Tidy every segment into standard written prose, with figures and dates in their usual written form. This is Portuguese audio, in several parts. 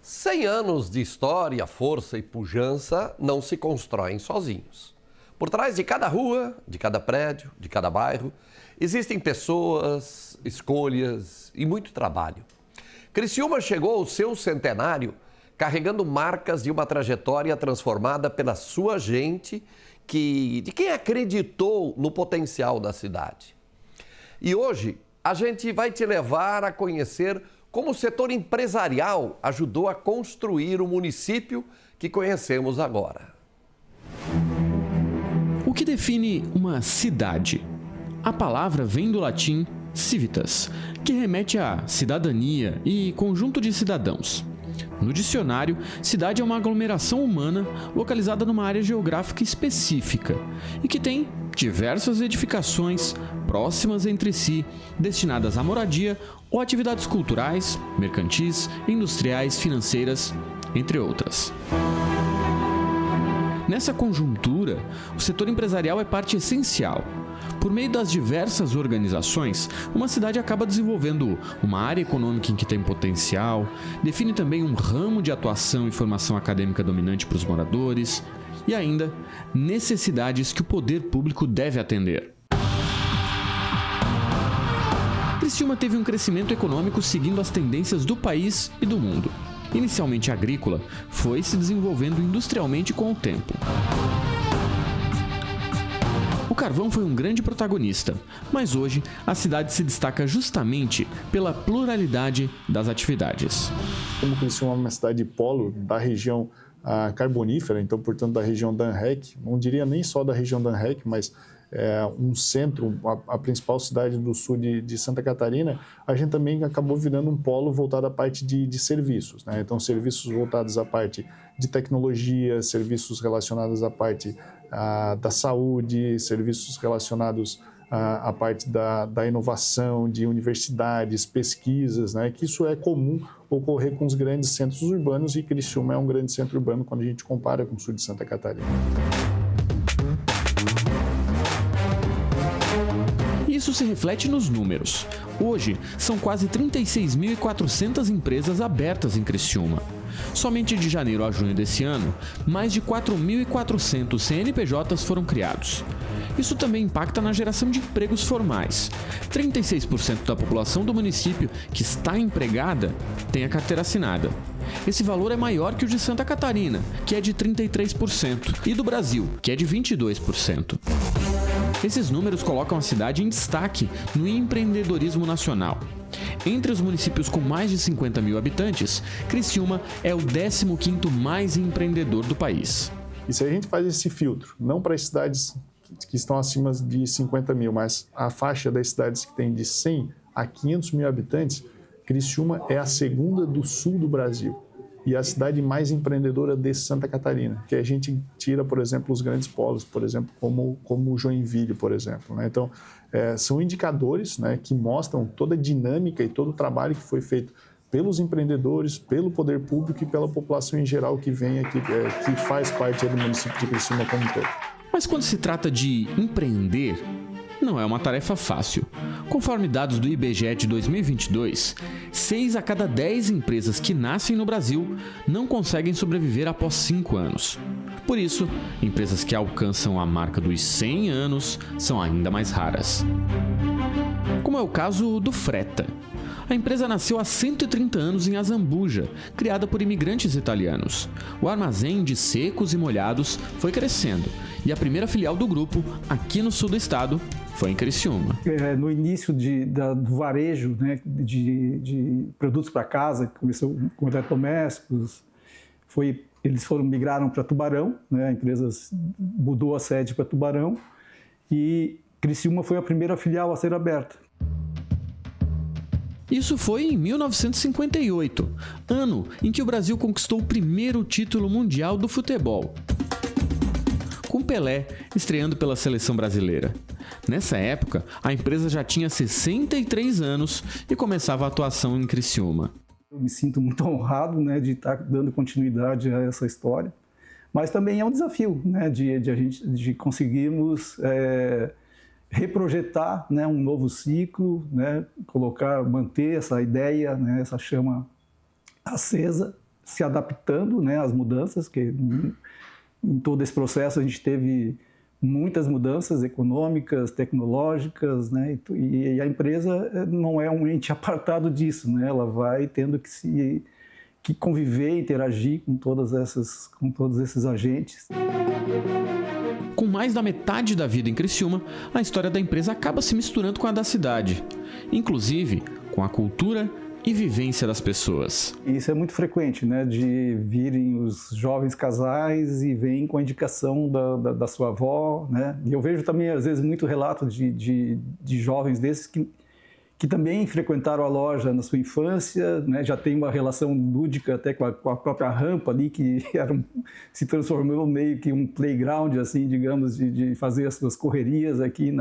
100 anos de história, força e pujança não se constroem sozinhos. Por trás de cada rua, de cada prédio, de cada bairro, existem pessoas, escolhas e muito trabalho. Criciúma chegou ao seu centenário carregando marcas de uma trajetória transformada pela sua gente, de quem acreditou no potencial da cidade. E hoje a gente vai te levar a conhecer como o setor empresarial ajudou a construir o município que conhecemos agora. O que define uma cidade? A palavra vem do latim civitas, que remete à cidadania e conjunto de cidadãos. No dicionário, cidade é uma aglomeração humana localizada numa área geográfica específica e que tem diversas edificações próximas entre si, destinadas à moradia ou atividades culturais, mercantis, industriais, financeiras, entre outras. Nessa conjuntura, o setor empresarial é parte essencial. Por meio das diversas organizações, uma cidade acaba desenvolvendo uma área econômica em que tem potencial, define também um ramo de atuação e formação acadêmica dominante para os moradores e ainda necessidades que o poder público deve atender. Criciúma teve um crescimento econômico seguindo as tendências do país e do mundo. Inicialmente agrícola, foi se desenvolvendo industrialmente com o tempo. O carvão foi um grande protagonista, mas hoje a cidade se destaca justamente pela pluralidade das atividades. Como Criciúma é uma cidade polo da região carbonífera, então, portanto, da região da ANREC, não diria nem só da região da ANREC, mas um centro, a principal cidade do sul de Santa Catarina, a gente também acabou virando um polo voltado à parte de serviços, né? Então, serviços voltados à parte de tecnologia, serviços relacionados à parte da saúde, serviços relacionados à parte da inovação, de universidades, pesquisas, né? Que isso é comum ocorrer com os grandes centros urbanos e Criciúma é um grande centro urbano quando a gente compara com o sul de Santa Catarina. Isso se reflete nos números. Hoje, são quase 36.400 empresas abertas em Criciúma. Somente de janeiro a junho desse ano, mais de 4.400 CNPJs foram criados. Isso também impacta na geração de empregos formais. 36% da população do município que está empregada tem a carteira assinada. Esse valor é maior que o de Santa Catarina, que é de 33%, e do Brasil, que é de 22%. Esses números colocam a cidade em destaque no empreendedorismo nacional. Entre os municípios com mais de 50 mil habitantes, Criciúma é o 15º mais empreendedor do país. E se a gente faz esse filtro, não para as cidades que estão acima de 50 mil, mas a faixa das cidades que tem de 100 a 500 mil habitantes, Criciúma é a segunda do sul do Brasil e a cidade mais empreendedora de Santa Catarina, que a gente tira, por exemplo, os grandes polos, por exemplo, como Joinville, por exemplo, né? Então, são indicadores, né, que mostram toda a dinâmica e todo o trabalho que foi feito pelos empreendedores, pelo poder público e pela população em geral que vem aqui, que faz parte do município de Criciúma como um todo. Mas quando se trata de empreender, não é uma tarefa fácil. Conforme dados do IBGE de 2022, 6 a cada 10 empresas que nascem no Brasil não conseguem sobreviver após 5 anos. Por isso, empresas que alcançam a marca dos 100 anos são ainda mais raras. Como é o caso do Freta. A empresa nasceu há 130 anos em Azambuja, criada por imigrantes italianos. O armazém de secos e molhados foi crescendo e a primeira filial do grupo, aqui no sul do estado, foi em Criciúma. No início do varejo, né, de produtos para casa, começou com eletrodomésticos, eles migraram para Tubarão, né, a empresa mudou a sede para Tubarão e Criciúma foi a primeira filial a ser aberta. Isso foi em 1958, ano em que o Brasil conquistou o primeiro título mundial do futebol, com Pelé estreando pela seleção brasileira. Nessa época, a empresa já tinha 63 anos e começava a atuação em Criciúma. Eu me sinto muito honrado, né, de estar dando continuidade a essa história, mas também é um desafio, né, de conseguirmos reprojetar, né, um novo ciclo, né, manter essa ideia, né, essa chama acesa, se adaptando, né, às mudanças, que em todo esse processo a gente teve muitas mudanças econômicas, tecnológicas, né, e a empresa não é um ente apartado disso, né, ela vai tendo que conviver, interagir com todos esses agentes. Com mais da metade da vida em Criciúma, a história da empresa acaba se misturando com a da cidade, inclusive com a cultura e vivência das pessoas. Isso é muito frequente, né, de virem os jovens casais e vêm com a indicação da sua avó, né, e eu vejo também, às vezes, muito relato de jovens desses que também frequentaram a loja na sua infância, né, já tem uma relação lúdica até com a própria rampa ali, que se transformou meio que um playground, assim, digamos, de fazer as suas correrias aqui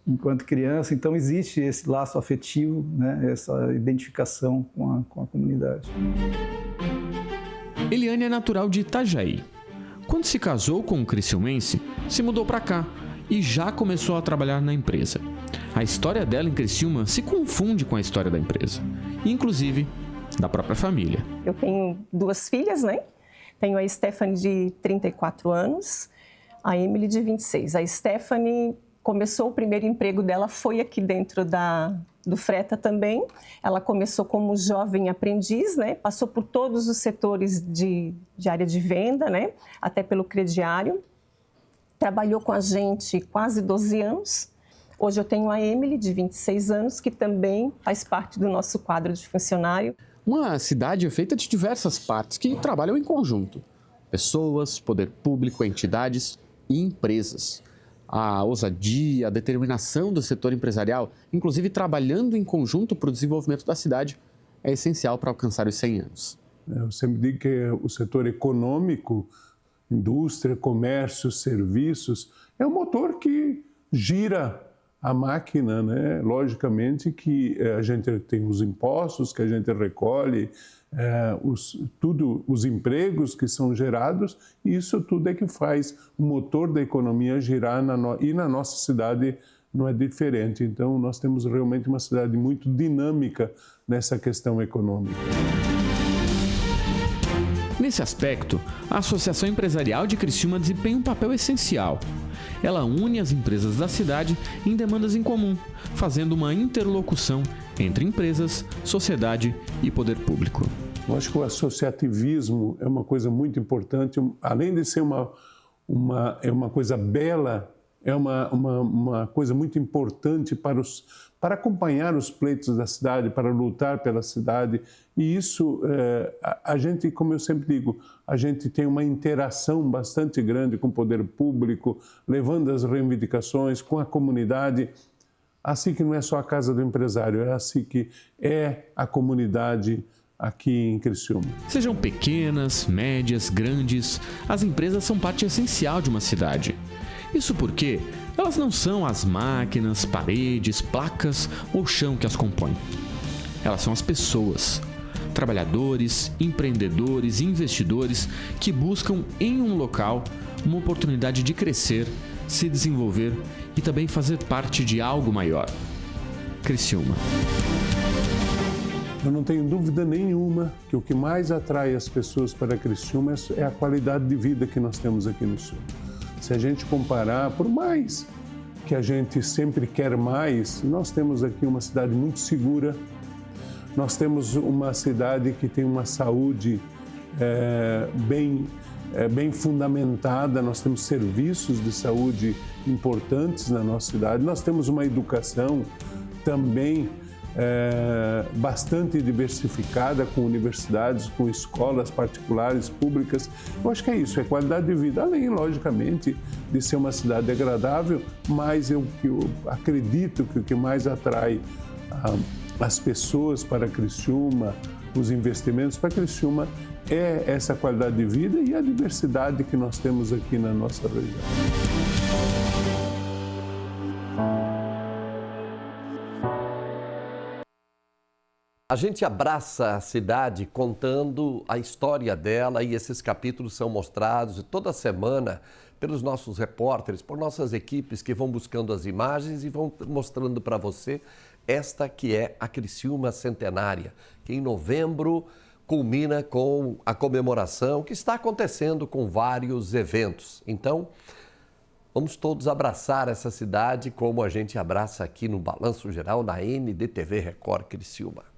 enquanto criança. Então existe esse laço afetivo, né, essa identificação com a comunidade. Eliane é natural de Itajaí. Quando se casou com um criciumense, se mudou para cá e já começou a trabalhar na empresa. A história dela em Criciúma se confunde com a história da empresa, inclusive da própria família. Eu tenho 2 filhas, né? Tenho a Stephanie de 34 anos, a Emily de 26. A Stephanie começou, o primeiro emprego dela foi aqui dentro do Freta também. Ela começou como jovem aprendiz, né? Passou por todos os setores de área de venda, né? Até pelo crediário. Trabalhou com a gente quase 12 anos. Hoje eu tenho a Emily, de 26 anos, que também faz parte do nosso quadro de funcionário. Uma cidade é feita de diversas partes que trabalham em conjunto. Pessoas, poder público, entidades e empresas. A ousadia, a determinação do setor empresarial, inclusive trabalhando em conjunto para o desenvolvimento da cidade, é essencial para alcançar os 100 anos. Eu sempre digo que o setor econômico, indústria, comércio, serviços, é o motor que gira a máquina, né? Logicamente que a gente tem os impostos que a gente recolhe, os empregos que são gerados, e isso tudo é que faz o motor da economia girar, e na nossa cidade não é diferente. Então, nós temos realmente uma cidade muito dinâmica nessa questão econômica. Nesse aspecto, a Associação Empresarial de Criciúma desempenha um papel essencial. Ela une as empresas da cidade em demandas em comum, fazendo uma interlocução entre empresas, sociedade e poder público. Eu acho que o associativismo é uma coisa muito importante, além de ser uma coisa bela, é uma coisa muito importante para acompanhar os pleitos da cidade, para lutar pela cidade. E isso, a gente, como eu sempre digo, a gente tem uma interação bastante grande com o poder público, levando as reivindicações com a comunidade. Assim que não é só a casa do empresário, é assim que é a comunidade aqui em Criciúma. Sejam pequenas, médias, grandes, as empresas são parte essencial de uma cidade. Isso porque elas não são as máquinas, paredes, placas ou chão que as compõem. Elas são as pessoas, trabalhadores, empreendedores e investidores que buscam em um local uma oportunidade de crescer, se desenvolver e também fazer parte de algo maior. Criciúma. Eu não tenho dúvida nenhuma que o que mais atrai as pessoas para Criciúma é a qualidade de vida que nós temos aqui no Sul. Se a gente comparar, por mais que a gente sempre quer mais, nós temos aqui uma cidade muito segura, nós temos uma cidade que tem uma saúde bem fundamentada, nós temos serviços de saúde importantes na nossa cidade, nós temos uma educação também bastante diversificada, com universidades, com escolas particulares, públicas. Eu acho que é isso, é qualidade de vida, além, logicamente, de ser uma cidade agradável, mas eu acredito que o que mais atrai as pessoas para Criciúma, os investimentos para Criciúma, é essa qualidade de vida e a diversidade que nós temos aqui na nossa região. A gente abraça a cidade contando a história dela e esses capítulos são mostrados toda semana pelos nossos repórteres, por nossas equipes que vão buscando as imagens e vão mostrando para você esta que é a Criciúma Centenária, que em novembro culmina com a comemoração que está acontecendo com vários eventos. Então, vamos todos abraçar essa cidade como a gente abraça aqui no Balanço Geral na NDTV Record Criciúma.